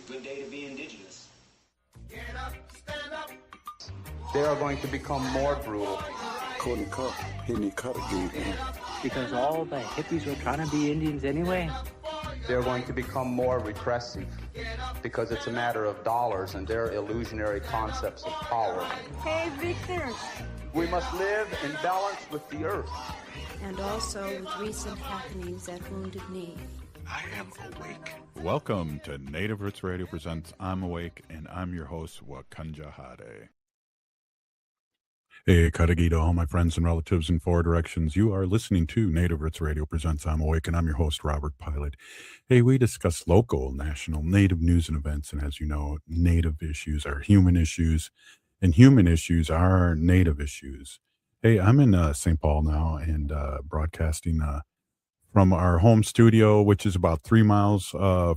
It's a good day to be indigenous. Get up, stand up. They are going to become more brutal. Couldn't cut. He need cut again. Because all the hippies were trying to be Indians anyway. They're going to become more repressive because it's a matter of dollars and their illusionary concepts of power. Hey, Victor. We must live in balance with the earth. And also with recent happenings at Wounded Knee. I am awake. Welcome to Native Roots Radio Presents I'm Awake, and I'm your host, Wakanja Hade. Hey, Kadagi to all my friends and relatives in four directions. You are listening to Native Roots Radio Presents I'm Awake, and I'm your host, Robert Pilot. Hey, we discuss local, national, Native news and events, and as you know, Native issues are human issues, and human issues are Native issues. Hey, I'm in St. Paul now and broadcasting from our home studio, which is about 3 miles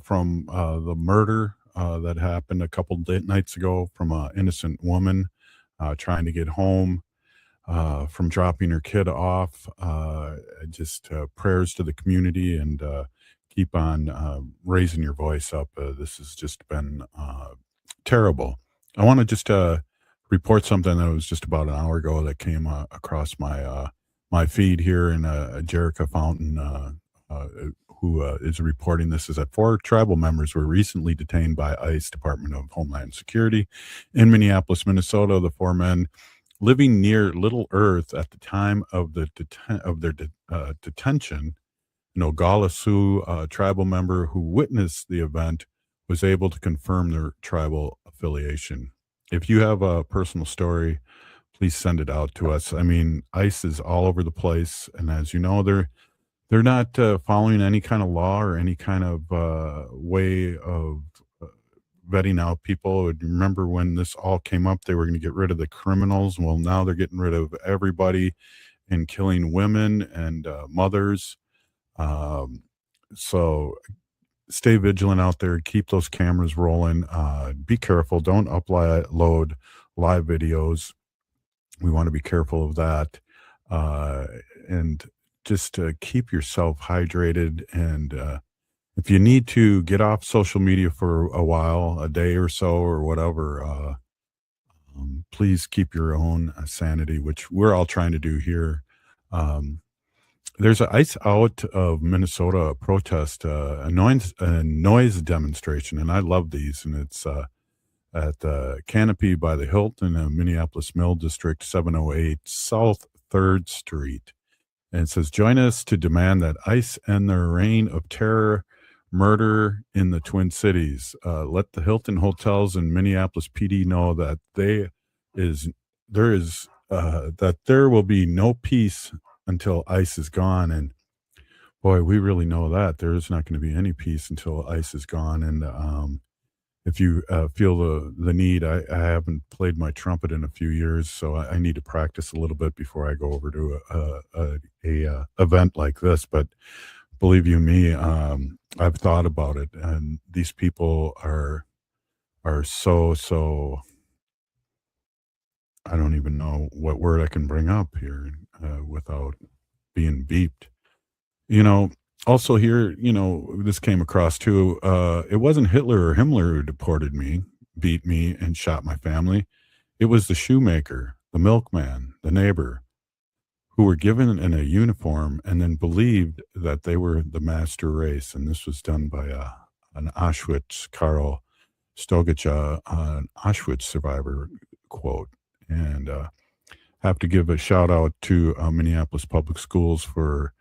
from the murder that happened a couple nights ago from an innocent woman trying to get home from dropping her kid off. Just prayers to the community and keep on raising your voice up. This has just been terrible. I want to just report something that was just about an hour ago that came across my feed here in Jerica Fountain, who is reporting this, is that 4 tribal members were recently detained by ICE, Department of Homeland Security, in Minneapolis, Minnesota. The 4 men living near Little Earth at the time of their detention. An Oglala Sioux tribal member who witnessed the event was able to confirm their tribal affiliation. If you have a personal story, please send it out to us. I mean, ICE is all over the place, and as you know, they're not following any kind of law or any kind of way of vetting out people. Remember when this all came up, they were going to get rid of the criminals. Well, now they're getting rid of everybody and killing women and mothers. So stay vigilant out there. Keep those cameras rolling. Be careful. Don't upload live videos. We want to be careful of that. And just keep yourself hydrated. And if you need to get off social media for a while, a day or so or whatever, please keep your own sanity, which we're all trying to do here. There's an ICE out of Minnesota protest, a noise demonstration, and I love these. And it's at the Canopy by the Hilton in Minneapolis Mill District, 708 South 3rd Street. And it says, join us to demand that ICE end their reign of terror, murder in the Twin Cities. Let the Hilton hotels and Minneapolis PD know that there will be no peace until ICE is gone. And boy, we really know that there is not going to be any peace until ICE is gone. And if you feel the need, I haven't played my trumpet in a few years, so I need to practice a little bit before I go over to a event like this. But believe you me, I've thought about it, and these people are so. I don't even know what word I can bring up here without being beeped. You know. Also here, you know, this came across too. It wasn't Hitler or Himmler who deported me, beat me, and shot my family. It was the shoemaker, the milkman, the neighbor, who were given in a uniform and then believed that they were the master race. And this was done by an Auschwitz, Karl Stogica, an Auschwitz survivor quote. And have to give a shout out to Minneapolis Public Schools for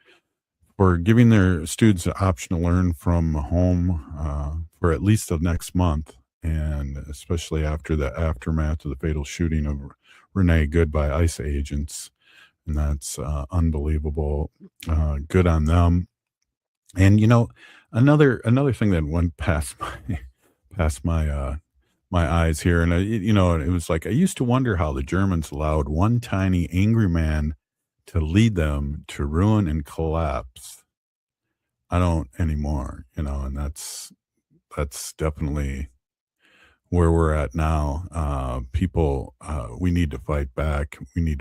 giving their students the option to learn from home for at least the next month, and especially after the aftermath of the fatal shooting of Renee Good by ICE agents. And that's unbelievable. Good on them. And, you know, another thing that went past my eyes here, and, it was like, I used to wonder how the Germans allowed one tiny angry man to lead them to ruin and collapse. I don't anymore, and that's definitely where we're at now. People, we need to fight back. We need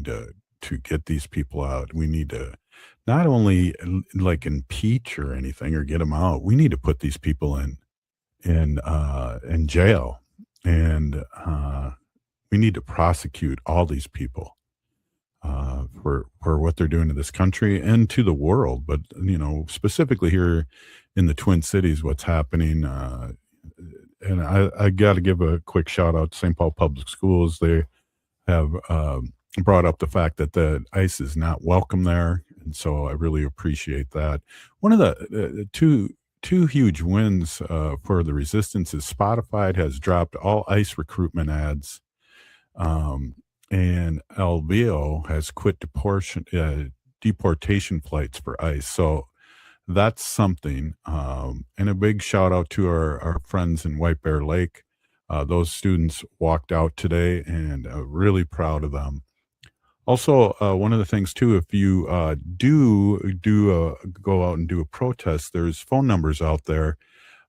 to get these people out. We need to not only like impeach or anything or get them out. We need to put these people in in jail, and we need to prosecute all these people for what they're doing to this country and to the world. But specifically here in the Twin Cities, what's happening. And I got to give a quick shout out to St. Paul Public Schools. They have brought up the fact that the ICE is not welcome there, and so I really appreciate that. One of the two huge wins for the resistance is Spotify has dropped all ICE recruitment ads, and LVO has quit deportation flights for ICE. So that's something. And a big shout out to our friends in White Bear Lake. Those students walked out today, and really proud of them. Also, one of the things too, if you do go out and do a protest, there's phone numbers out there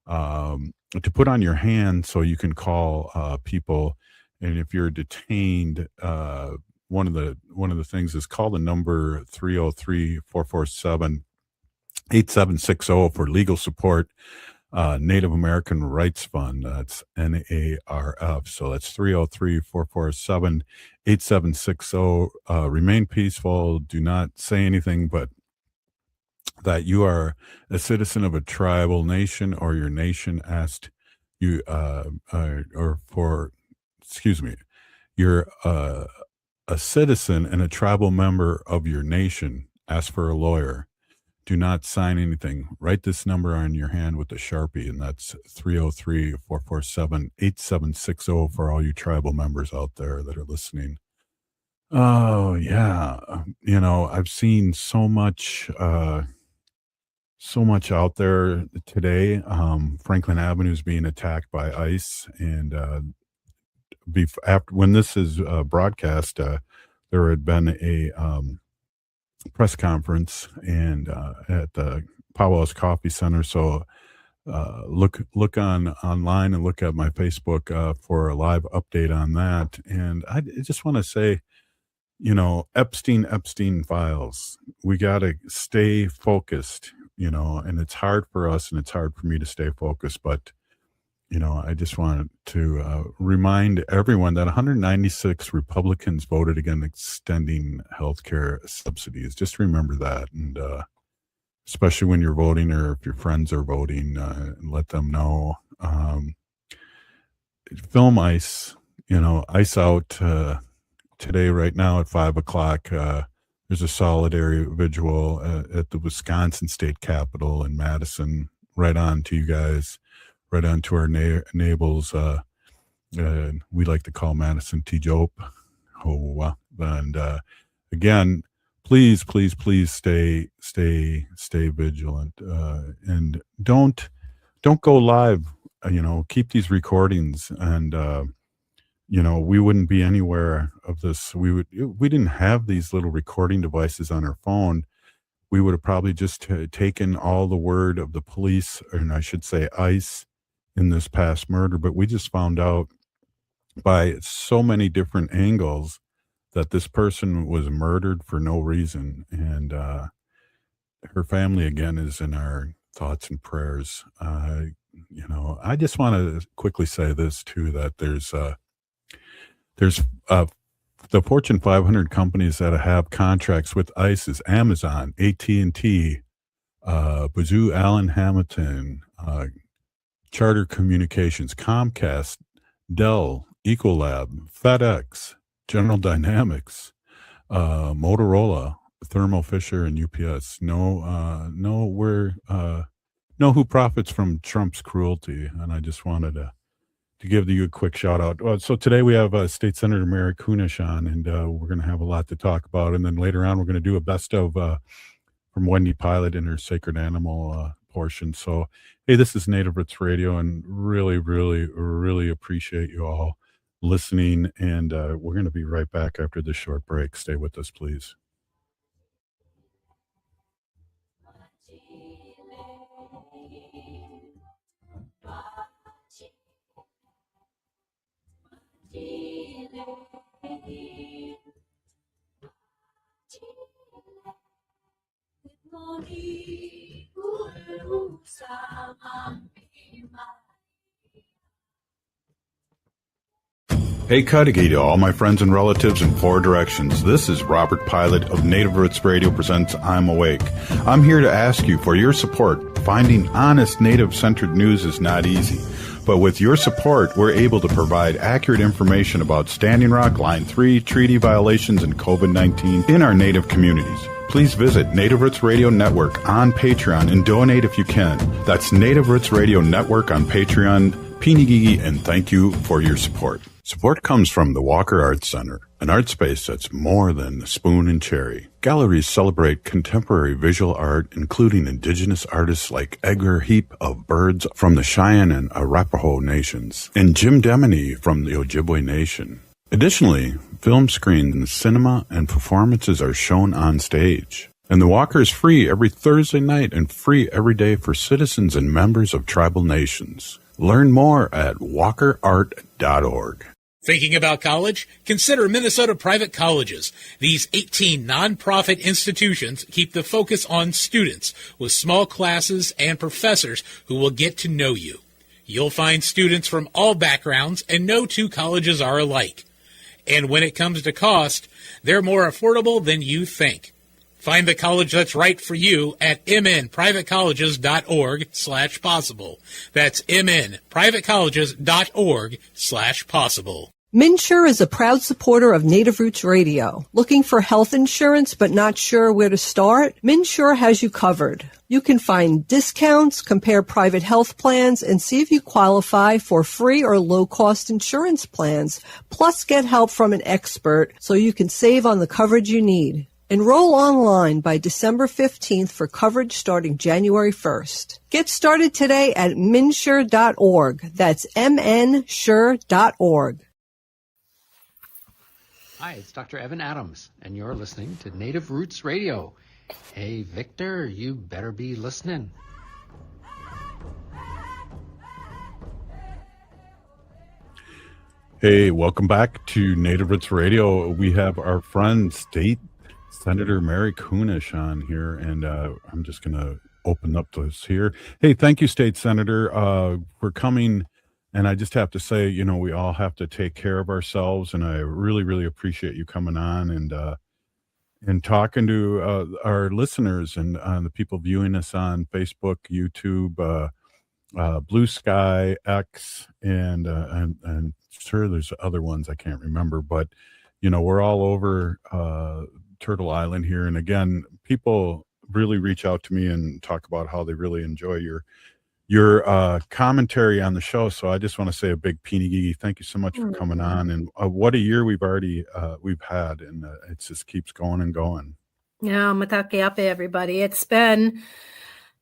to put on your hand so you can call people. And if you're detained, one of the things is call the number 303-447-8760 for legal support. Native American Rights Fund, that's NARF. So that's 303-447-8760. Remain peaceful. Do not say anything but that you are a citizen of a tribal nation or your nation asked you, you're a citizen and a tribal member of your nation. Ask for a lawyer. Do not sign anything. Write this number on your hand with a Sharpie, and that's 303-447-8760 for all you tribal members out there that are listening. Oh, yeah. I've seen so much out there today. Franklin Avenue is being attacked by ICE, and after when this is broadcast, there had been a press conference and at the Powell's Coffee Center. So look online and look at my Facebook for a live update on that. And I just want to say, Epstein files. We got to stay focused. And it's hard for us, and it's hard for me to stay focused. But I just wanted to remind everyone that 196 Republicans voted against extending healthcare subsidies. Just remember that. And especially when you're voting, or if your friends are voting, let them know. Film ICE, ICE out today, right now at 5:00. There's a solidarity vigil at the Wisconsin State Capitol in Madison. Right on to you guys. Right on to our neighbors. We like to call Madison T-Jope. And again, please stay vigilant. And don't go live. Keep these recordings, and we wouldn't be anywhere of this. We didn't have these little recording devices on our phone. We would have probably just taken all the word of the police, and I should say ICE, in this past murder. But we just found out by so many different angles that this person was murdered for no reason. And her family, again, is in our thoughts and prayers. I just want to quickly say this too, that there's the Fortune 500 companies that have contracts with ICE is Amazon, AT&T, Booz Allen Hamilton, Charter Communications, Comcast, Dell, Ecolab, FedEx, General Dynamics, Motorola, Thermo Fisher, and UPS. Know who profits from Trump's cruelty. And I just wanted to give you a quick shout out. So today we have State Senator Mary Kunesh on, and we're going to have a lot to talk about. And then later on, we're going to do a best of from Wendy Pilot in her Sacred Animal portion. So, hey, this is Native Roots Radio, and really, really, really appreciate you all listening. And we're going to be right back after this short break. Stay with us, please. Hey Cudahy to all my friends and relatives in 4 directions. This is Robert Pilot of Native Roots Radio presents I'm Awake. I'm here to ask you for your support. Finding honest Native-centered news is not easy. But with your support, we're able to provide accurate information about Standing Rock, Line 3, treaty violations, and COVID-19 in our Native communities. Please visit Native Roots Radio Network on Patreon and donate if you can. That's Native Roots Radio Network on Patreon. Pinigigi, and thank you for your support. Support comes from the Walker Arts Center, an art space that's more than the spoon and cherry. Galleries celebrate contemporary visual art, including indigenous artists like Edgar Heap of Birds from the Cheyenne and Arapaho nations, and Jim Demeny from the Ojibwe Nation. Additionally, film screens, cinema, and performances are shown on stage. And the Walker is free every Thursday night and free every day for citizens and members of tribal nations. Learn more at walkerart.org. Thinking about college? Consider Minnesota Private Colleges. These 18 nonprofit institutions keep the focus on students with small classes and professors who will get to know you. You'll find students from all backgrounds, and no 2 colleges are alike. And when it comes to cost, they're more affordable than you think. Find the college that's right for you at mnprivatecolleges.org/possible. That's mnprivatecolleges.org/possible. MNsure is a proud supporter of Native Roots Radio. Looking for health insurance but not sure where to start? MNsure has you covered. You can find discounts, compare private health plans, and see if you qualify for free or low-cost insurance plans. Plus, get help from an expert so you can save on the coverage you need. Enroll online by December 15th for coverage starting January 1st. Get started today at mnsure.org. That's mnsure.org. Hi, it's Dr. Evan Adams, and you're listening to Native Roots Radio. Hey, Victor, you better be listening. Hey, welcome back to Native Roots Radio. We have our friend State Senator Mary Kunesh on here, and I'm just going to open up this here. Hey, thank you, State Senator. We're coming, and I just have to say, you know, we all have to take care of ourselves, and I really, really appreciate you coming on and talking to our listeners and the people viewing us on Facebook, YouTube, Blue Sky, X, and sure, there's other ones I can't remember, but you know, we're all over Turtle Island here. And again, people really reach out to me and talk about how they really enjoy your commentary on the show. So I just want to say a big Pinigigi, thank you so much for coming on. And what a year we've had, and it just keeps going and going. Yeah, matakeape, everybody. It's been,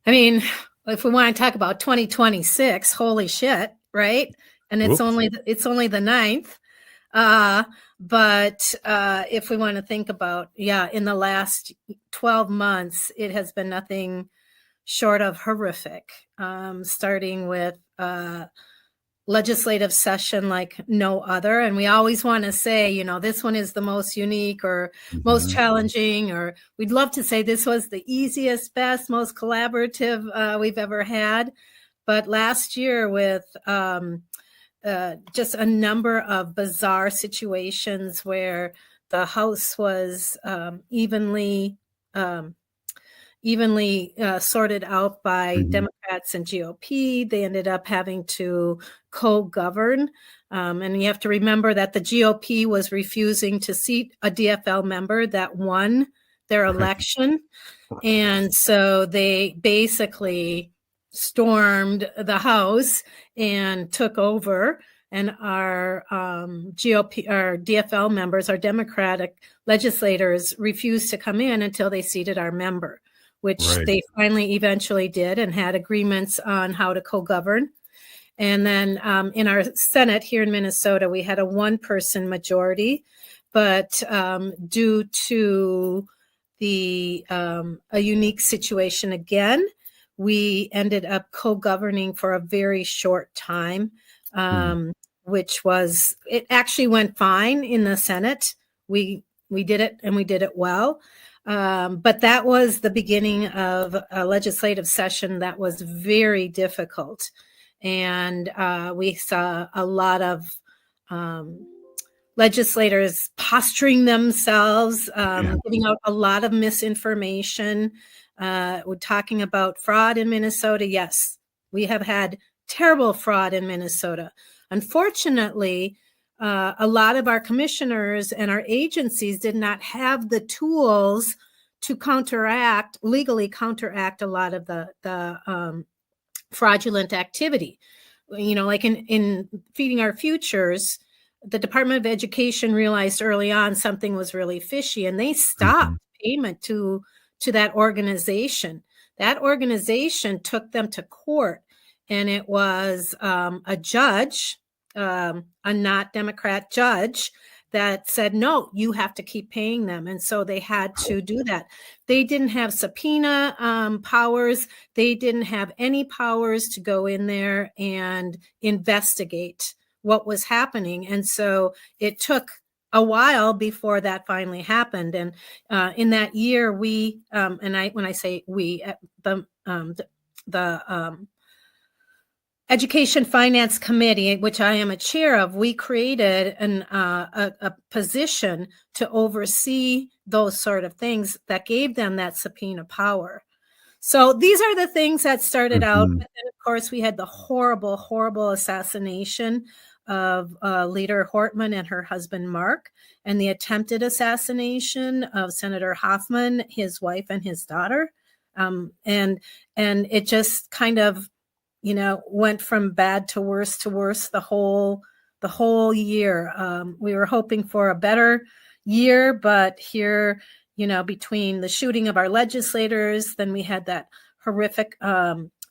I mean, if we want to talk about 2026, holy shit, right? And it's only the 9th. But if we want to think about, in the last 12 months, it has been nothing short of horrific, starting with legislative session like no other. And we always want to say, you know, this one is the most unique or most challenging, or we'd love to say this was the easiest, best, most collaborative we've ever had. But last year with just a number of bizarre situations where the House was evenly sorted out by Democrats and GOP. They ended up having to co-govern. And you have to remember that the GOP was refusing to seat a DFL member that won their election. And so they basically stormed the House and took over, and our GOP, our DFL members, our Democratic legislators refused to come in until they seated our member, which they finally eventually did and had agreements on how to co-govern. And then in our Senate here in Minnesota, we had a one-person majority, but due to the a unique situation again, we ended up co-governing for a very short time, which was, it actually went fine in the Senate. We did it, and we did it well. But that was the beginning of a legislative session that was very difficult. And we saw a lot of legislators posturing themselves, giving out a lot of misinformation. We're talking about fraud in Minnesota. Yes, we have had terrible fraud in Minnesota. Unfortunately, a lot of our commissioners and our agencies did not have the tools to legally counteract a lot of the fraudulent activity. Like in Feeding Our Futures, the Department of Education realized early on something was really fishy, and they stopped payment to that organization. That organization took them to court, and it was a judge, a not Democrat judge, that said, no, you have to keep paying them. And so they had to do that. They didn't have subpoena powers. They didn't have any powers to go in there and investigate what was happening. And so it took a while before that finally happened. And in that year, we, when I say we, the Education Finance Committee, which I am a chair of, we created a position to oversee those sort of things that gave them that subpoena power. So these are the things that started out. But then, of course, we had the horrible, horrible assassination of Leader Hortman and her husband, Mark, and the attempted assassination of Senator Hoffman, his wife, and his daughter. And it just kind of, went from bad to worse the whole year. We were hoping for a better year, but here, between the shooting of our legislators, then we had that horrific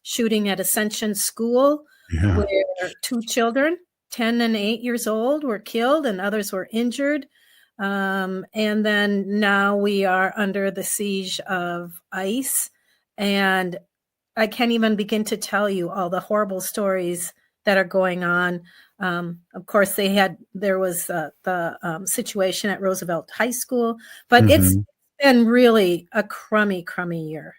shooting at Ascension School, where 2 children, 10 and 8 years old, were killed and others were injured. And then now we are under the siege of ICE, and I can't even begin to tell you all the horrible stories that are going on. Of course, there was the situation at Roosevelt High School, but it's been really a crummy year.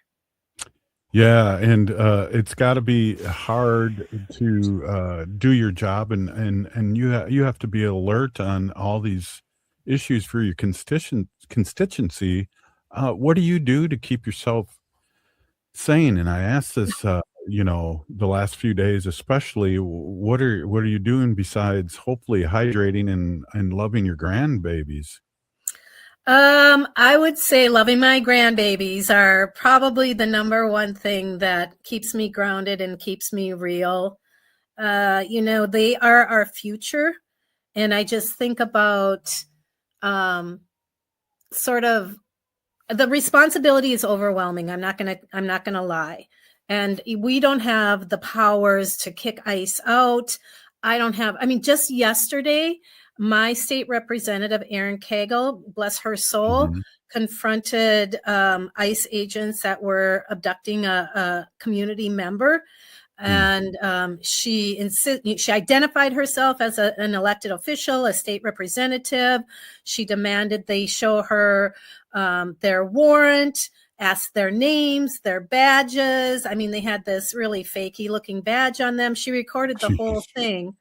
Yeah, and it's got to be hard to do your job, and you have to be alert on all these issues for your constituency. What do you do to keep yourself sane? And I asked this, the last few days, especially, what are you doing besides hopefully hydrating and loving your grandbabies? I would say loving my grandbabies are probably the number one thing that keeps me grounded and keeps me real. They are our future. And I just think about sort of the responsibility is overwhelming. I'm not gonna lie. And we don't have the powers to kick ICE out. Just yesterday, my state representative, Erin Cagle, bless her soul, confronted ICE agents that were abducting a community member. And she identified herself as an elected official, a state representative. She demanded they show her their warrant, asked their names, their badges. They had this really fakey looking badge on them. She recorded the whole thing.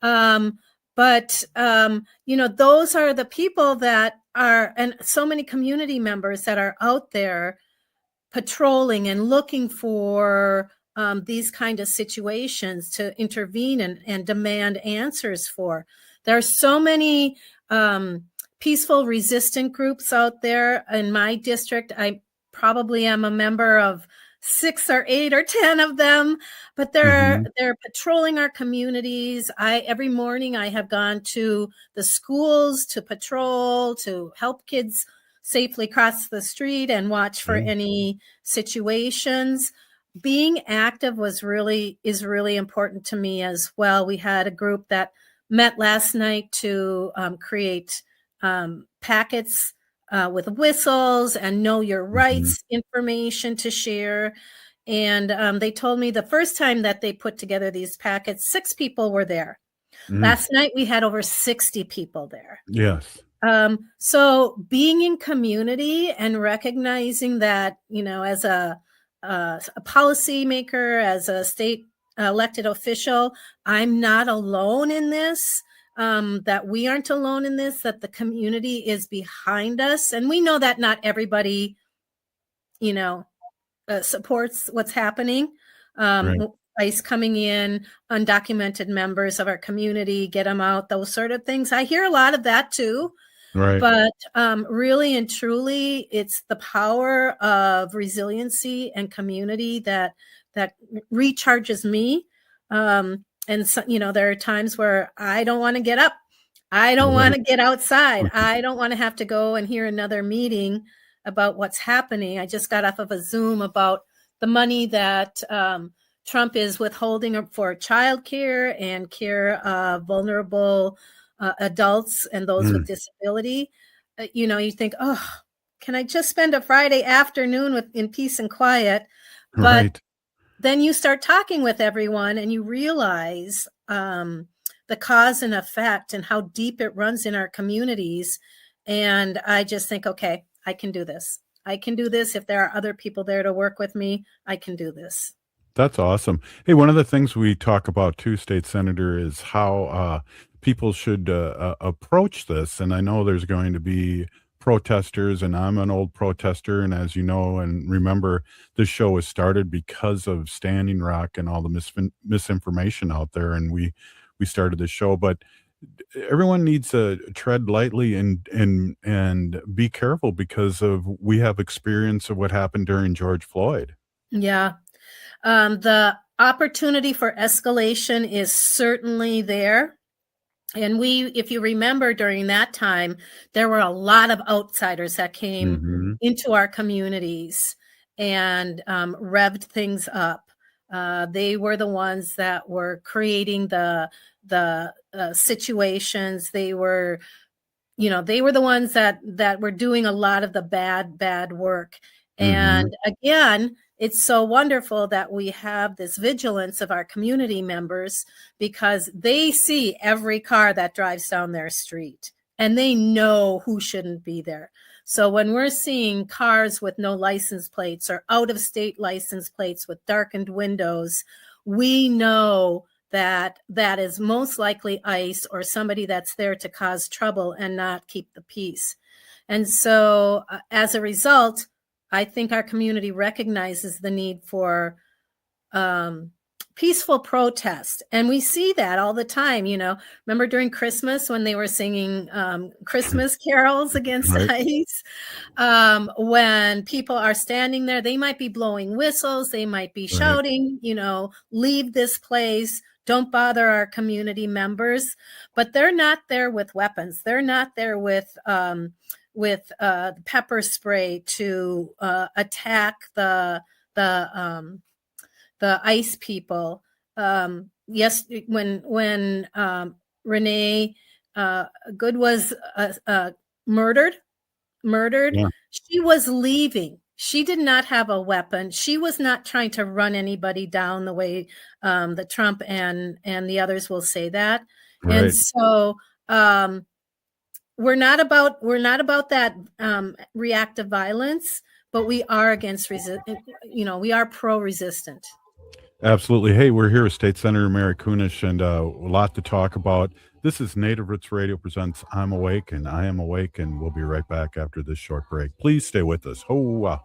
But those are the people that are, and so many community members that are out there patrolling and looking for these kind of situations to intervene and demand answers for. There are so many peaceful resistant groups out there in my district. I probably am a member of 6 or 8 or 10 of them, but they're patrolling our communities. Every morning I have gone to the schools to patrol, to help kids safely cross the street and watch for any situations. Being active is really important to me as well. We had a group that met last night to create packets with whistles and know your rights information to share. And they told me the first time that they put together these packets, 6 people were there. Last night we had over 60 people there. Yes. So being in community and recognizing that, as a policymaker, as a state elected official, I'm not alone in this. that we aren't alone in this, that the community is behind us. And we know that not everybody, supports what's happening. Right. ICE coming in, undocumented members of our community, get them out, those sort of things. I hear a lot of that too. Right. But really and truly, it's the power of resiliency and community that recharges me. And so, there are times where I don't want to get up. I don't want to get outside. I don't want to have to go and hear another meeting about what's happening. I just got off of a Zoom about the money that Trump is withholding for childcare and care of vulnerable adults and those with disability. You think, oh, can I just spend a Friday afternoon in peace and quiet? But Right. then you start talking with everyone and you realize the cause and effect and how deep it runs in our communities. And I just think, okay, I can do this. I can do this. If there are other people there to work with me, I can do this. That's awesome. Hey, one of the things we talk about too, State Senator, is how people should approach this. And I know there's going to be protesters, and I'm an old protester. And as you know and remember, this show was started because of Standing Rock and all the misinformation out there. And we started this show. But everyone needs to tread lightly and be careful because we have experience of what happened during George Floyd. Yeah. The opportunity for escalation is certainly there. And if you remember during that time, there were a lot of outsiders that came into our communities and revved things up. They were the ones that were creating the situations. They were the ones that were doing a lot of the bad work. And again, it's so wonderful that we have this vigilance of our community members because they see every car that drives down their street and they know who shouldn't be there. So when we're seeing cars with no license plates or out of state license plates with darkened windows, we know that is most likely ICE or somebody that's there to cause trouble and not keep the peace. And so as a result, I think our community recognizes the need for peaceful protest. And we see that all the time. Remember during Christmas when they were singing Christmas carols against ICE? When people are standing there, they might be blowing whistles. They might be shouting, leave this place. Don't bother our community members. But they're not there with weapons. They're not there with pepper spray to attack the ICE people. Yes, when Renee Good was murdered, she was leaving. She did not have a weapon. She was not trying to run anybody down the way the Trump and the others will say that. Right. And so we're not about that reactive violence, but we are against we are pro-resistant. Absolutely. Hey, we're here with State Senator Mary Kunesh, and a lot to talk about. This is Native Roots Radio presents I'm Awake, and I Am Awake, and we'll be right back after this short break. Please stay with us. Ho-wah.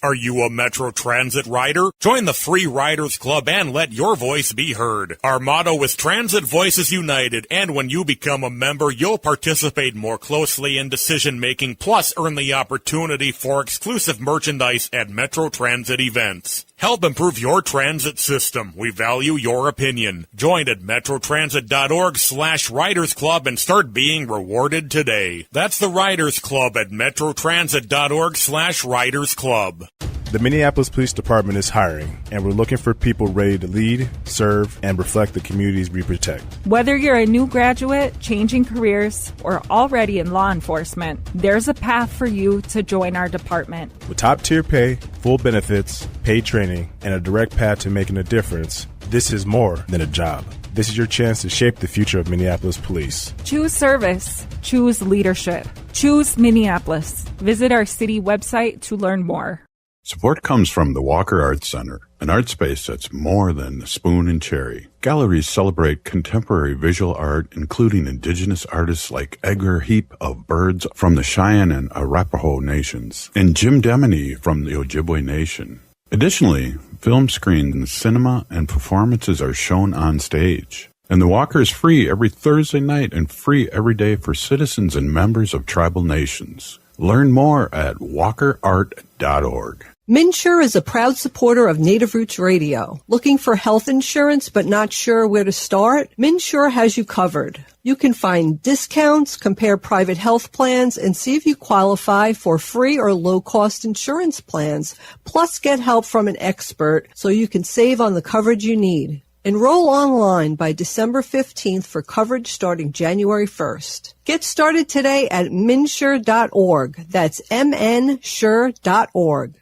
Are you a Metro Transit rider? Join the free Riders Club and let your voice be heard. Our motto is Transit Voices United, and when you become a member, you'll participate more closely in decision-making, plus earn the opportunity for exclusive merchandise at Metro Transit events. Help improve your transit system. We value your opinion. Join at metrotransit.org/Riders Club and start being rewarded today. That's the Riders Club at metrotransit.org/Riders Club. The Minneapolis Police Department is hiring, and we're looking for people ready to lead, serve, and reflect the communities we protect. Whether you're a new graduate, changing careers, or already in law enforcement, there's a path for you to join our department. With top-tier pay, full benefits, paid training, and a direct path to making a difference, this is more than a job. This is your chance to shape the future of Minneapolis Police. Choose service. Choose leadership. Choose Minneapolis. Visit our city website to learn more. Support comes from the Walker Arts Center, an art space that's more than the spoon and cherry. Galleries celebrate contemporary visual art, including indigenous artists like Edgar Heap of Birds from the Cheyenne and Arapaho nations, and Jim Demeny from the Ojibwe Nation. Additionally, film screens, cinema, and performances are shown on stage. And the Walker is free every Thursday night and free every day for citizens and members of tribal nations. Learn more at walkerart.org. MNsure is a proud supporter of Native Roots Radio. Looking for health insurance but not sure where to start? MNsure has you covered. You can find discounts, compare private health plans, and see if you qualify for free or low-cost insurance plans. Plus, get help from an expert so you can save on the coverage you need. Enroll online by December 15th for coverage starting January 1st. Get started today at mnsure.org. That's mnsure.org.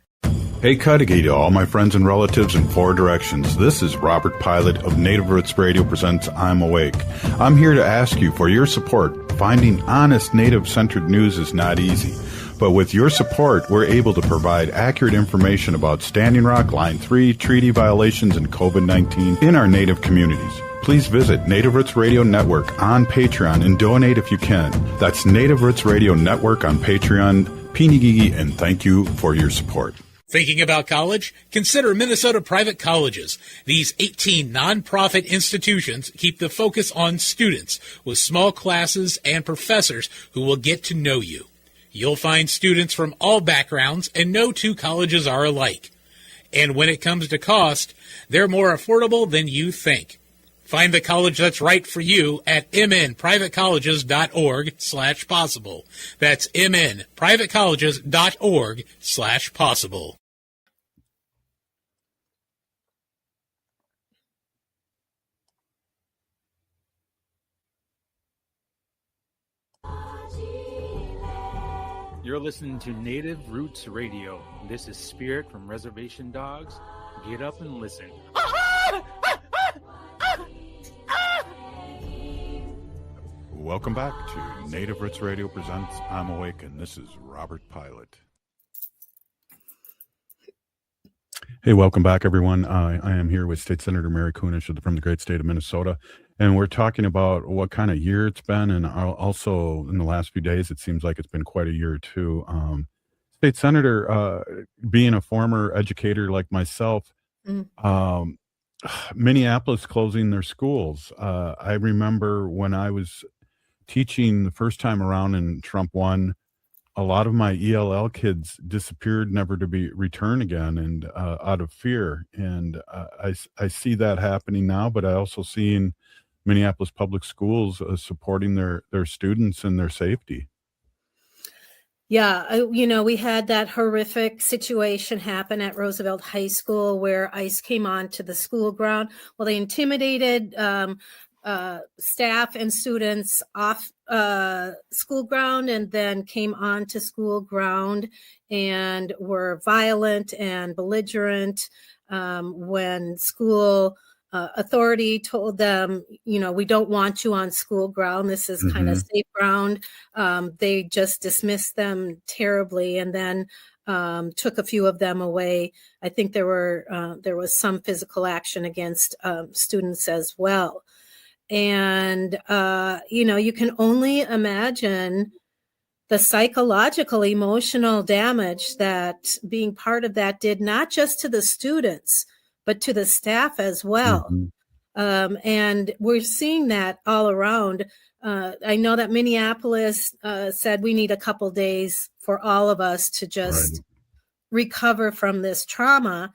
Hey Cudahy to all my friends and relatives in four directions. This is Robert Pilot of Native Roots Radio presents I'm Awake. I'm here to ask you for your support. Finding honest Native-centered news is not easy. But with your support, we're able to provide accurate information about Standing Rock, Line 3, treaty violations, and COVID-19 in our Native communities. Please visit Native Roots Radio Network on Patreon and donate if you can. That's Native Roots Radio Network on Patreon. Pinigigi, and thank you for your support. Thinking about college? Consider Minnesota Private Colleges. These 18 nonprofit institutions keep the focus on students with small classes and professors who will get to know you. You'll find students from all backgrounds, and no two colleges are alike. And when it comes to cost, they're more affordable than you think. Find the college that's right for you at mnprivatecolleges.org/possible. That's mnprivatecolleges.org/possible. You're listening to Native Roots Radio. This is Spirit from Reservation Dogs. Get up and listen. Welcome back to Native Roots Radio presents I'm Awake, and this is Robert Pilot. Hey, welcome back, everyone. I am here with State Senator Mary Kunesh from the great state of Minnesota, and we're talking about what kind of year it's been, and also in the last few days, it seems like it's been quite a year, too. State Senator, being a former educator like myself, Minneapolis closing their schools. I remember when I was teaching the first time around and Trump won, a lot of my ELL kids disappeared, never to be returned again, and out of fear. And I see that happening now, but I also see in Minneapolis public schools supporting their students and their safety. Yeah, we had that horrific situation happen at Roosevelt High School where ICE came onto the school ground. Well, they intimidated staff and students off school ground and then came onto school ground and were violent and belligerent when school authority told them, we don't want you on school ground. This is kind of safe ground. They just dismissed them terribly and then took a few of them away. I think there was some physical action against students as well. And, you can only imagine the psychological, emotional damage that being part of that did, not just to the students, but to the staff as well. And we're seeing that all around. I know that Minneapolis said we need a couple days for all of us to just recover from this trauma.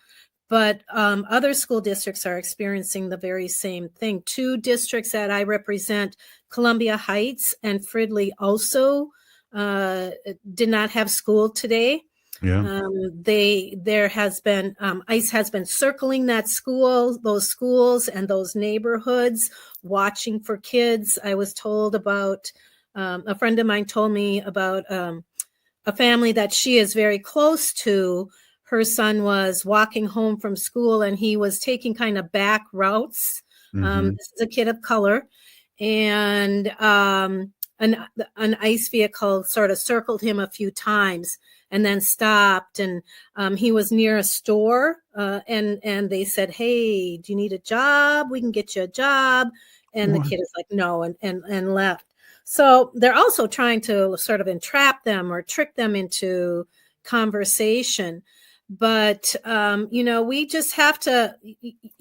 But other school districts are experiencing the very same thing. Two districts that I represent, Columbia Heights and Fridley, also did not have school today. Yeah. There has been ICE has been circling those schools and those neighborhoods, watching for kids. I was told about a friend of mine told me about a family that she is very close to. Her son was walking home from school and he was taking kind of back routes. This is a kid of color, and an ICE vehicle sort of circled him a few times. and then stopped. And he was near a store, and they said, "Hey, do you need a job? We can get you a job." And the kid is like, "No," and left. So they're also trying to sort of entrap them or trick them into conversation. But, we just have to,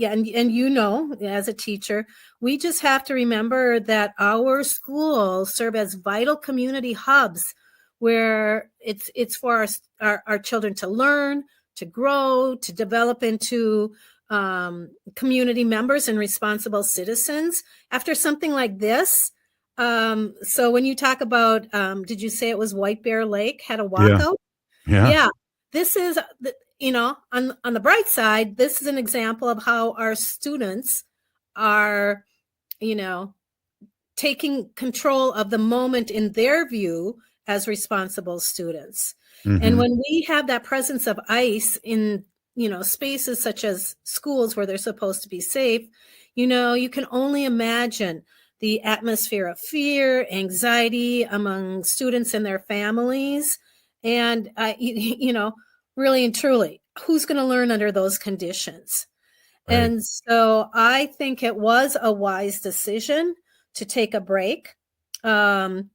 and as a teacher, we just have to remember that our schools serve as vital community hubs where it's for our children to learn, to grow, to develop into community members and responsible citizens. After something like this, so when you talk about, did you say it was White Bear Lake had a walkout? Yeah. This is, on the bright side, this is an example of how our students are, taking control of the moment in their view as responsible students. Mm-hmm. And when we have that presence of ICE in, spaces such as schools where they're supposed to be safe, you can only imagine the atmosphere of fear, anxiety among students and their families. And, really and truly, who's going to learn under those conditions? Right. And so I think it was a wise decision to take a break and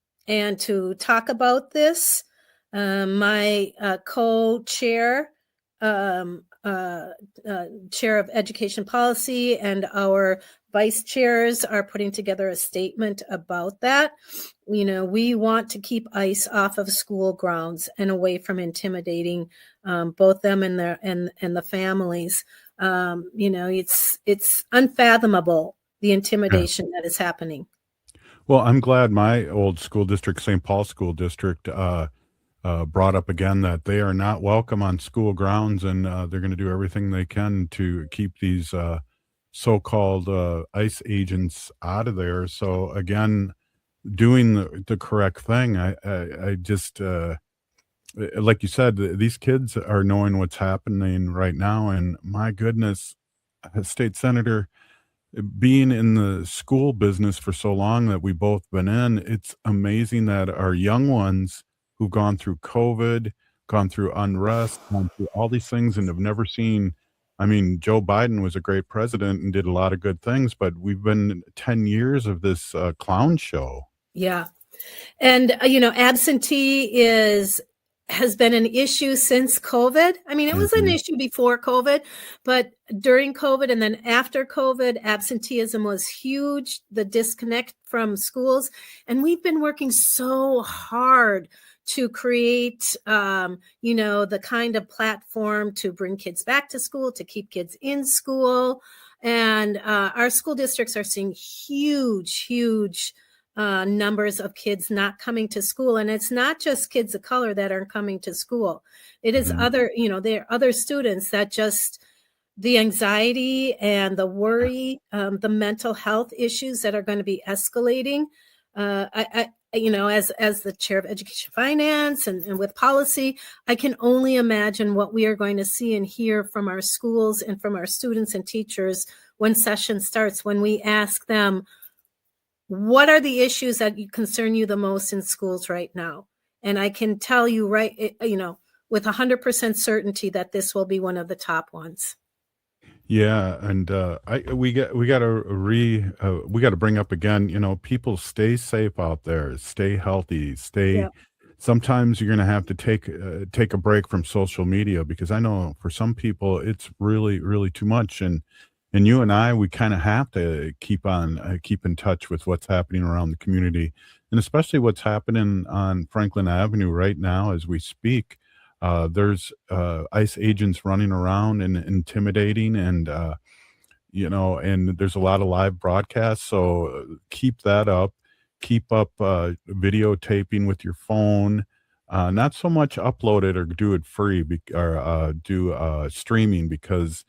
to talk about this. My co-chair, chair of education policy, and our vice chairs are putting together a statement about that. We want to keep ICE off of school grounds and away from intimidating both them and the families. It's unfathomable, the intimidation that is happening. Well, I'm glad my old school district, St. Paul School District, brought up again that they are not welcome on school grounds, and they're going to do everything they can to keep these so-called ICE agents out of there. So again, doing the correct thing. I just, like you said, these kids are knowing what's happening right now. And my goodness, State Senator, being in the school business for so long that we both been in, it's amazing that our young ones who've gone through COVID, gone through unrest, gone through all these things and have never seen, Joe Biden was a great president and did a lot of good things, but we've been 10 years of this clown show. Yeah. And, absentee has been an issue since COVID. It was an issue before COVID, but during COVID and then after COVID, absenteeism was huge, the disconnect from schools. And we've been working so hard to create, the kind of platform to bring kids back to school, to keep kids in school. And our school districts are seeing huge numbers of kids not coming to school. And it's not just kids of color that aren't coming to school. It is there are other students that just, the anxiety and the worry, the mental health issues that are going to be escalating. As the chair of education finance and with policy, I can only imagine what we are going to see and hear from our schools and from our students and teachers when session starts, when we ask them, what are the issues that concern you the most in schools right now? And I can tell you with 100% certainty that this will be one of the top ones. Yeah, and we got to bring up again. People stay safe out there, stay healthy, stay. Yeah. Sometimes you're going to have to take a break from social media, because I know for some people it's really, really too much. And you and I, we kind of have to keep in touch with what's happening around the community, and especially what's happening on Franklin Avenue right now as we speak. There's ICE agents running around and intimidating, and and there's a lot of live broadcasts. So keep that up. Keep up videotaping with your phone. Not so much upload it or do it free or do streaming, because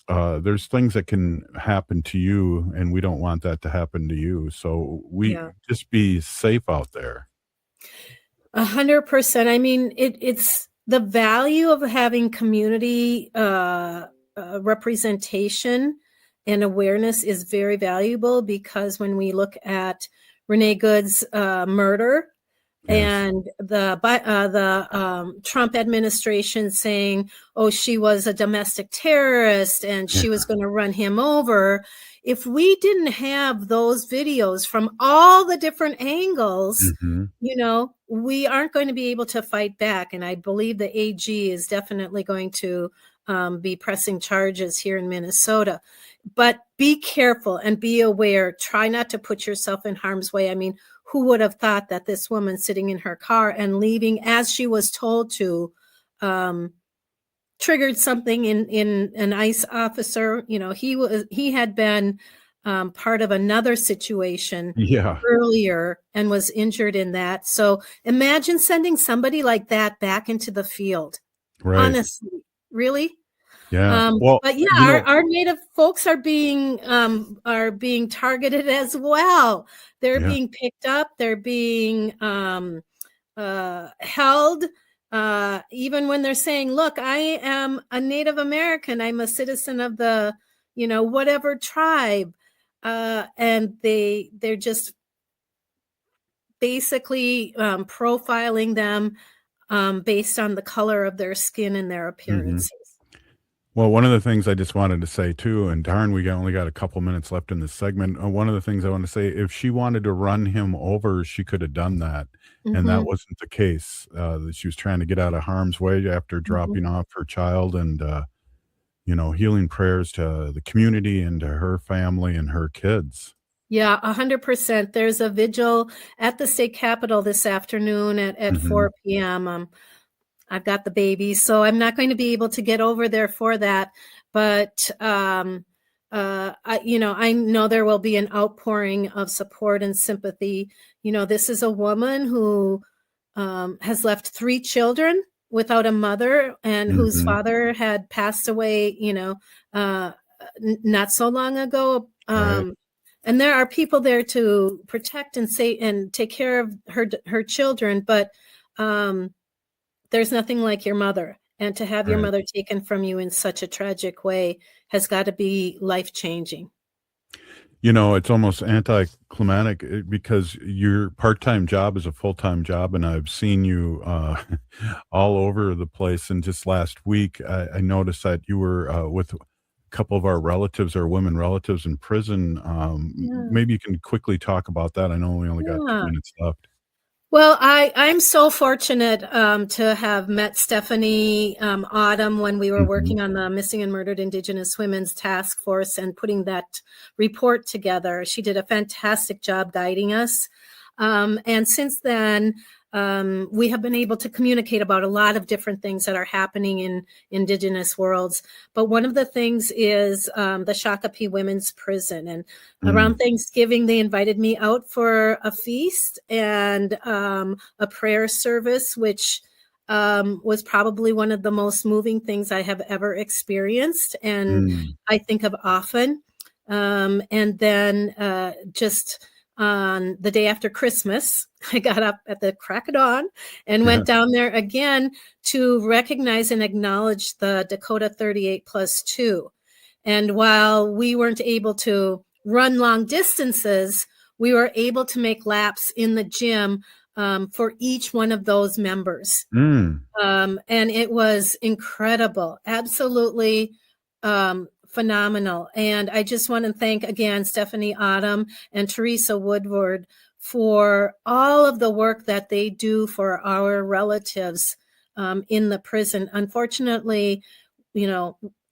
there's things that can happen to you, and we don't want that to happen to you. So just be safe out there. 100%. It's the value of having community representation and awareness is very valuable, because when we look at Renee Good's murder, And the Trump administration saying, oh, she was a domestic terrorist and she was going to run him over. If we didn't have those videos from all the different angles, we aren't going to be able to fight back. And I believe the AG is definitely going to be pressing charges here in Minnesota. But be careful and be aware. Try not to put yourself in harm's way. I mean, who would have thought that this woman sitting in her car and leaving as she was told to triggered something in an ICE officer? He had been part of another situation earlier and was injured in that. So imagine sending somebody like that back into the field. Right. Honestly, really? Yeah. Our Native folks are being targeted as well. They're being picked up. They're being held. Even when they're saying, "Look, I am a Native American. I'm a citizen of the, whatever tribe," and they're just basically profiling them based on the color of their skin and their appearances. Well, one of the things I just wanted to say too, and darn, we only got a couple minutes left in this segment. One of the things I want to say, if she wanted to run him over, she could have done that. And that wasn't the case. That she was trying to get out of harm's way after dropping off her child, and, healing prayers to the community and to her family and her kids. Yeah, 100%. There's a vigil at the state capitol this afternoon at 4 p.m. I've got the baby, so I'm not going to be able to get over there for that. But, I know there will be an outpouring of support and sympathy. This is a woman who has left 3 children without a mother and whose father had passed away, not so long ago. And there are people there to protect and take care of her children. But, there's nothing like your mother, and to have your mother taken from you in such a tragic way has got to be life-changing. It's almost anticlimactic because your part-time job is a full-time job, and I've seen you all over the place. And just last week, I noticed that you were with a couple of our relatives, our women relatives in prison. Maybe you can quickly talk about that. I know we only got 2 minutes left. Well, I'm so fortunate to have met Stephanie Autumn when we were working on the Missing and Murdered Indigenous Women's Task Force and putting that report together. She did a fantastic job guiding us. And since then, we have been able to communicate about a lot of different things that are happening in Indigenous worlds. But one of the things is the Shakopee Women's Prison. And around Thanksgiving, they invited me out for a feast and a prayer service, which was probably one of the most moving things I have ever experienced. And I think of often. And then just on the day after Christmas, I got up at the crack of dawn and went down there again to recognize and acknowledge the Dakota 38+2. And while we weren't able to run long distances, we were able to make laps in the gym for each one of those members. And it was incredible, absolutely phenomenal. And I just want to thank again Stephanie Autumn and Teresa Woodward for all of the work that they do for our relatives in the prison. Unfortunately,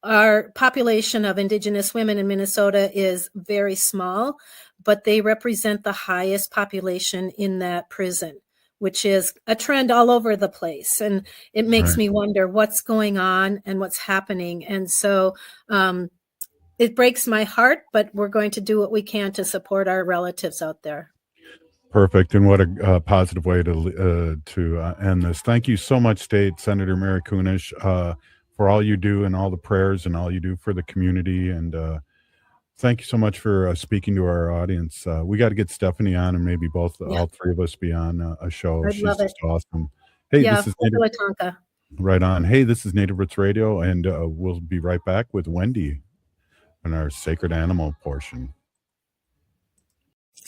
our population of Indigenous women in Minnesota is very small, but they represent the highest population in that prison, which is a trend all over the place. And it makes me wonder what's going on and what's happening. And so it breaks my heart, but we're going to do what we can to support our relatives out there. Perfect. And what a positive way to end this. Thank you so much, State Senator Mary Kunesh, for all you do and all the prayers and all you do for the community. And thank you so much for speaking to our audience. We got to get Stephanie on, and maybe all 3 of us be on a show. I'd She's love just it. awesome. Hey, this is Native. Right on. Hey, this is Native Roots Radio, and we'll be right back with Wendy in our Sacred Animal portion.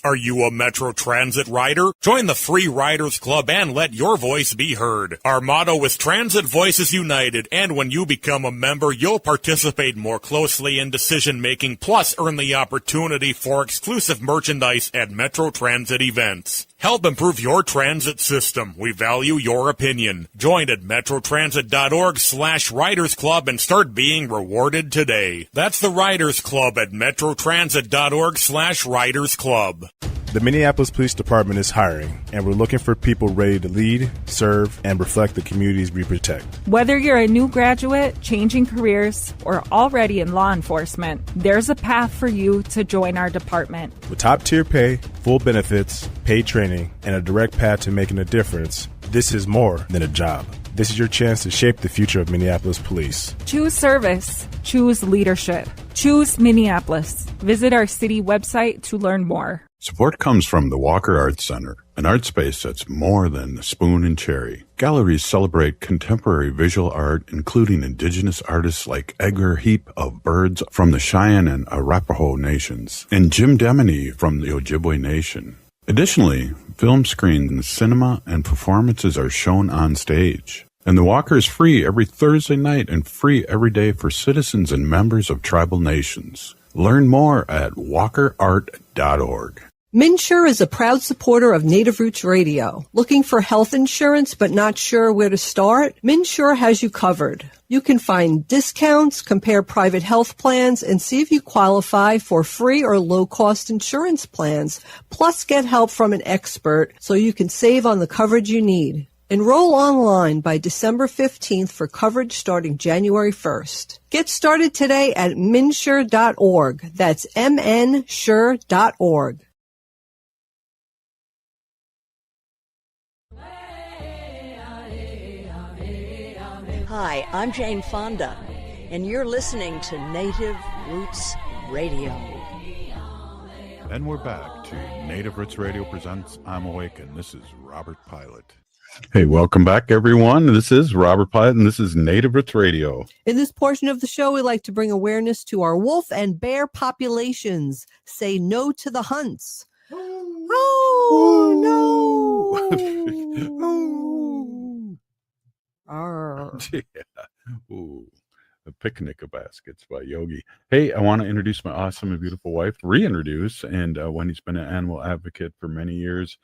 Are you a Metro Transit rider? Join the free Riders Club and let your voice be heard. Our motto is Transit Voices United, and when you become a member, you'll participate more closely in decision-making, plus earn the opportunity for exclusive merchandise at Metro Transit events. Help improve your transit system. We value your opinion. Join at metrotransit.org/Riders Club and start being rewarded today. That's the Riders Club at metrotransit.org/Riders Club. The Minneapolis Police Department is hiring, and we're looking for people ready to lead, serve, and reflect the communities we protect. Whether you're a new graduate, changing careers, or already in law enforcement, there's a path for you to join our department. With top-tier pay, full benefits, paid training, and a direct path to making a difference, this is more than a job. This is your chance to shape the future of Minneapolis police. Choose service. Choose leadership. Choose Minneapolis. Visit our city website to learn more. Support comes from the Walker Arts Center, an art space that's more than the spoon and cherry. Galleries celebrate contemporary visual art, including indigenous artists like Edgar Heap of Birds from the Cheyenne and Arapaho nations, and Jim Demeny from the Ojibwe Nation. Additionally, film screens, cinema, and performances are shown on stage. And the Walker is free every Thursday night and free every day for citizens and members of tribal nations. Learn more at walkerart.org. MNsure is a proud supporter of Native Roots Radio. Looking for health insurance but not sure where to start? MNsure has you covered. You can find discounts, compare private health plans, and see if you qualify for free or low-cost insurance plans. Plus, get help from an expert so you can save on the coverage you need. Enroll online by December 15th for coverage starting January 1st. Get started today at mnsure.org. That's mnsure.org. Hi, I'm Jane Fonda, and you're listening to Native Roots Radio. And we're back to Native Roots Radio presents I'm Awake, and this is Robert Pilot. Hey, welcome back, everyone. This is Robert Pilot, and this is Native Roots Radio. In this portion of the show, we like to bring awareness to our wolf and bear populations. Say no to the hunts. Oh, no. Yeah. Ooh. The Picnic of Baskets by Yogi. Hey, I want to introduce my awesome and beautiful wife, reintroduce, and Wendy's been an animal advocate for many years,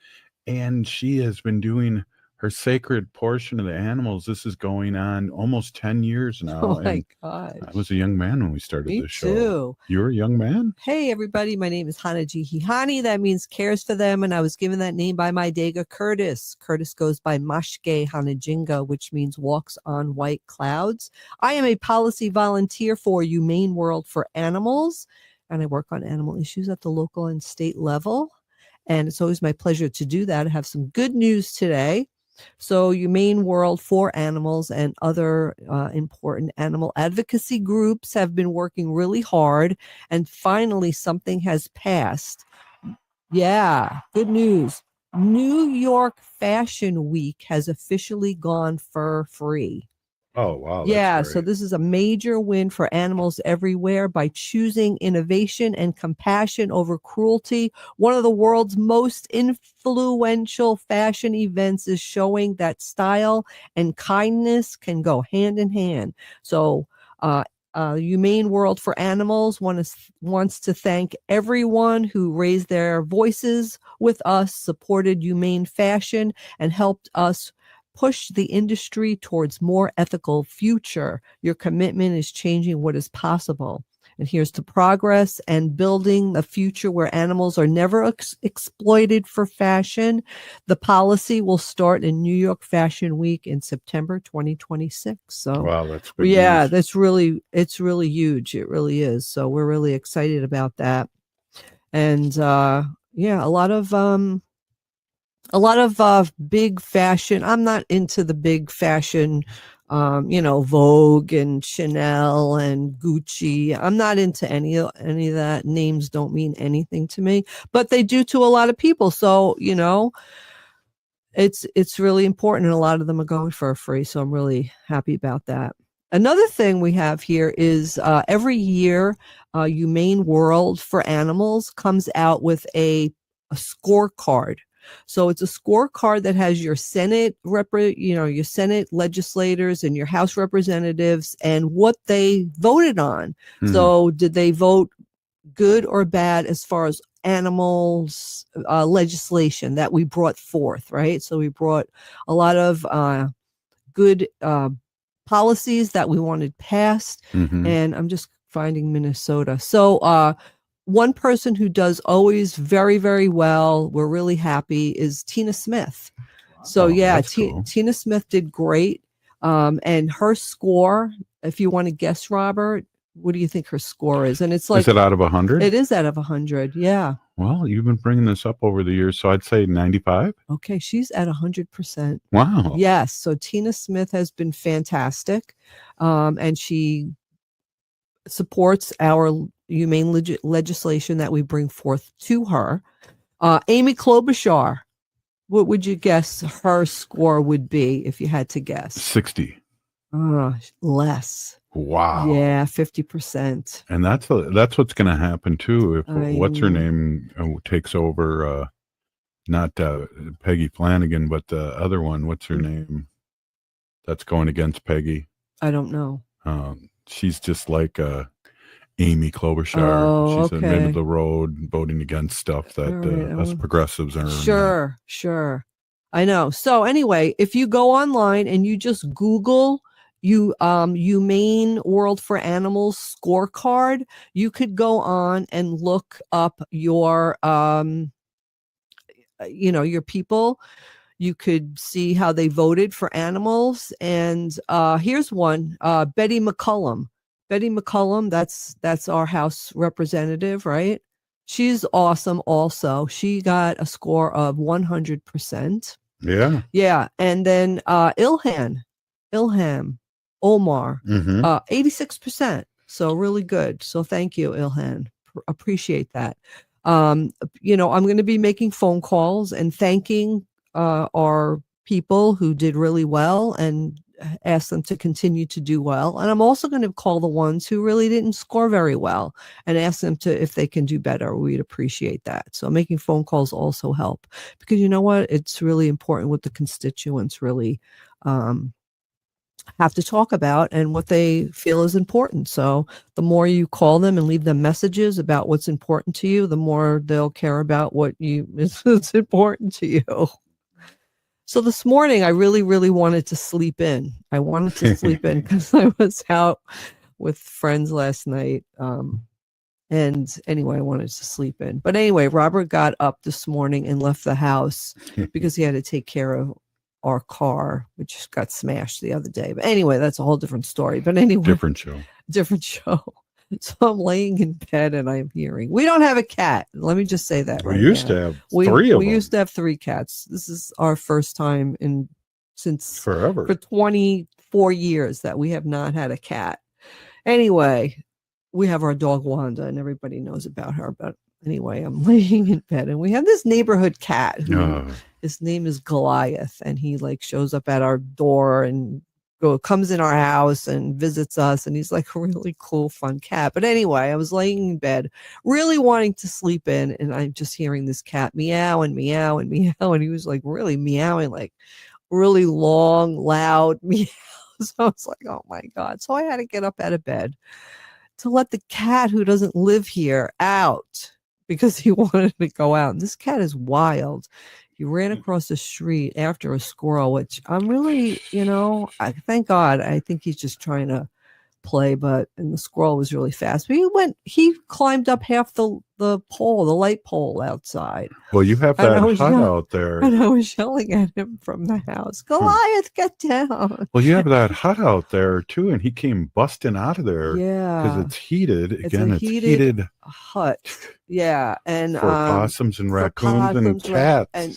and she has been doing her sacred portion of the animals. This is going on almost 10 years now. Oh my gosh. I was a young man when we started Me this show. too. You were a young man? Hey, everybody. My name is Hanaji. That means cares for them. And I was given that name by my Dega Curtis. Curtis goes by Mashke Hanajinga, which means walks on white clouds. I am a policy volunteer for Humane World for Animals, and I work on animal issues at the local and state level. And it's always my pleasure to do that. I have some good news today. So Humane World for Animals and other important animal advocacy groups have been working really hard, and finally something has passed. Yeah, good news. New York Fashion Week has officially gone fur-free. Oh, wow. Yeah, great. so this is a major win for animals everywhere by choosing innovation and compassion over cruelty. One of the world's most influential fashion events is showing that style and kindness can go hand in hand. So Humane World for Animals wants to thank everyone who raised their voices with us, supported humane fashion, and helped us push the industry towards more ethical future. Your commitment is changing what is possible. And here's to progress and building a future where animals are never exploited for fashion. The policy will start in New York Fashion Week in September 2026. So wow, that's good yeah, news. it's really huge. It really is. So we're really excited about that. And yeah, a lot of big fashion. I'm not into the big fashion, Vogue and Chanel and Gucci. I'm not into any of that. Names don't mean anything to me, but they do to a lot of people. So, it's really important, and a lot of them are going for free. So I'm really happy about that. Another thing we have here is every year, Humane World for Animals comes out with a a scorecard. So it's a scorecard that has your Senate your Senate legislators and your House representatives and what they voted on. So did they vote good or bad as far as animals legislation that we brought forth, right? So we brought a lot of good policies that we wanted passed. And I'm just finding Minnesota. So one person who does always very, very well, we're really happy, is Tina Smith. So cool. Tina Smith did great. And her score, if you want to guess, Robert, what do you think her score is? And it's like, is it out of 100? It is out of 100. Yeah. Well, you've been bringing this up over the years, so I'd say 95. Okay, she's at 100%. Wow. Yes. So Tina Smith has been fantastic, and she supports our humane legislation that we bring forth to her. Amy Klobuchar, what would you guess her score would be if you had to guess? 60. Less. Wow. Yeah, 50%. And that's what's going to happen too if what's her name takes over. Not Peggy Flanagan, but the other one. What's her name? That's going against Peggy. I don't know. She's just like Amy Klobuchar. She's in the middle of the road voting against stuff that us progressives are. Sure. I know. So anyway, if you go online and you just Google Humane World for Animals scorecard, you could go on and look up your your people. You could see how they voted for animals. And here's one, Betty McCollum. Betty McCollum, that's our House representative, right? She's awesome also. She got a score of 100%. Yeah. Yeah. And then Ilhan Omar, 86%. So really good. So thank you, Ilhan. Appreciate that. I'm going to be making phone calls and thanking our people who did really well and ask them to continue to do well. And I'm also going to call the ones who really didn't score very well and ask them if they can do better. We'd appreciate that. So making phone calls also help, because you know what? It's really important what the constituents really have to talk about and what they feel is important. So the more you call them and leave them messages about what's important to you, the more they'll care about what is important to you. So this morning, I really, really wanted to sleep in. I wanted to sleep in because I was out with friends last night. And anyway, I wanted to sleep in. But anyway, Robert got up this morning and left the house because he had to take care of our car, which got smashed the other day. But anyway, that's a whole different story. But anyway, different show. So I'm laying in bed and I'm hearing, we don't have a cat. Let me just say that. We used to have three of them. We used to have 3 cats. This is our first time since forever. For 24 years that we have not had a cat. Anyway, we have our dog Wanda and everybody knows about her. But anyway, I'm laying in bed and we have this neighborhood cat who his name is Goliath, and he shows up at our door and comes in our house and visits us, and he's like a really cool, fun cat. But anyway, I was laying in bed, really wanting to sleep in, and I'm just hearing this cat meow and meow and meow, and he was really meowing, really long, loud meow. So I was like, oh my God. So I had to get up out of bed to let the cat who doesn't live here out because he wanted to go out. And this cat is wild. He ran across the street after a squirrel, which I'm really, thank God. I think he's just trying to play, and the squirrel was really fast. But he climbed up half the light pole outside. Well, you have that hut out there. And I was yelling at him from the house, Goliath, get down. Well, you have that hut out there too, and he came busting out of there. Yeah. Because it's heated. It's heated hut. Yeah. And for possums and raccoons and cats. And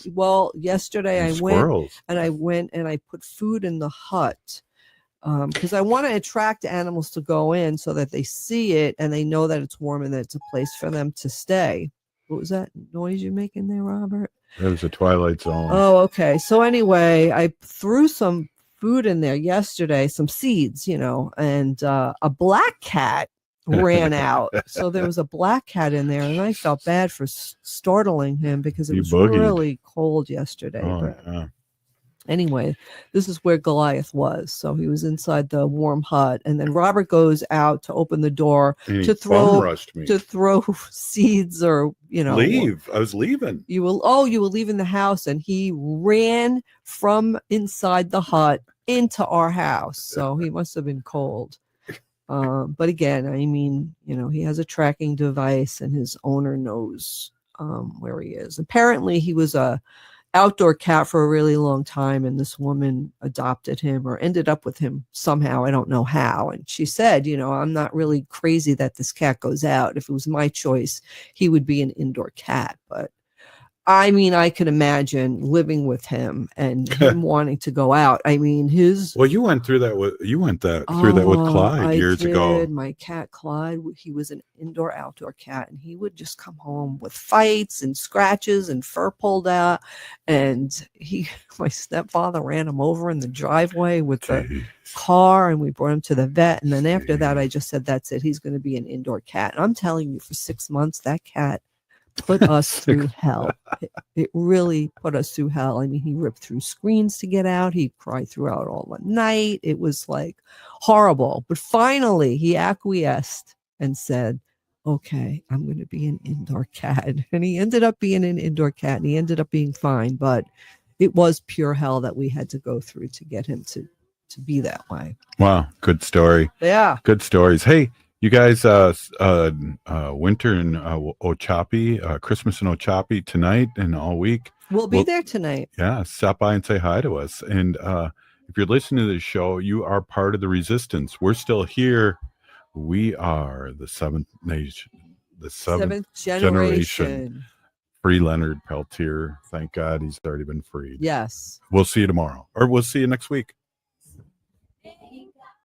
yesterday I went and I put food in the hut. Because I want to attract animals to go in so that they see it and they know that it's warm and that it's a place for them to stay. What was that noise you're making there, Robert? It was a Twilight Zone. Oh, okay. So anyway, I threw some food in there yesterday, some seeds, and a black cat ran out. So there was a black cat in there, and I felt bad for startling him because it He was boogied. really cold yesterday. Oh, But yeah. anyway, this is where Goliath was. So he was inside the warm hut, and then Robert goes out to open the door And he to bum rushed me. throw seeds, or Leave. I was leaving. you were leaving the house, and he ran from inside the hut into our house. So he must have been cold. But again, I mean, he has a tracking device, and his owner knows where he is. Apparently, he was a outdoor cat for a really long time, and this woman adopted him or ended up with him somehow. I don't know how. And she said, I'm not really crazy that this cat goes out. If it was my choice, he would be an indoor cat. But I mean, I could imagine living with him and him wanting to go out. I mean, Well, you went through that with Clyde years ago. My cat Clyde, he was an indoor-outdoor cat, and he would just come home with fights and scratches and fur pulled out. And my stepfather ran him over in the driveway with the car, and we brought him to the vet. And then after that, I just said, that's it. He's going to be an indoor cat. And I'm telling you, for 6 months, that cat put us through hell. It really put us through hell. I mean, he ripped through screens to get out. He cried throughout all the night. It was like horrible. But finally, he acquiesced and said, okay, I'm going to be an indoor cat. And he ended up being an indoor cat, and he ended up being fine. But it was pure hell that we had to go through to get him to be that way. Wow. Good story. Yeah. Good stories. Hey, you guys, winter in Ochapi, Christmas in Ochapi tonight and all week. We'll be there tonight. Yeah, stop by and say hi to us. And if you're listening to this show, you are part of the resistance. We're still here. We are the seventh generation. Free Leonard Peltier. Thank God he's already been freed. Yes. We'll see you tomorrow, or we'll see you next week.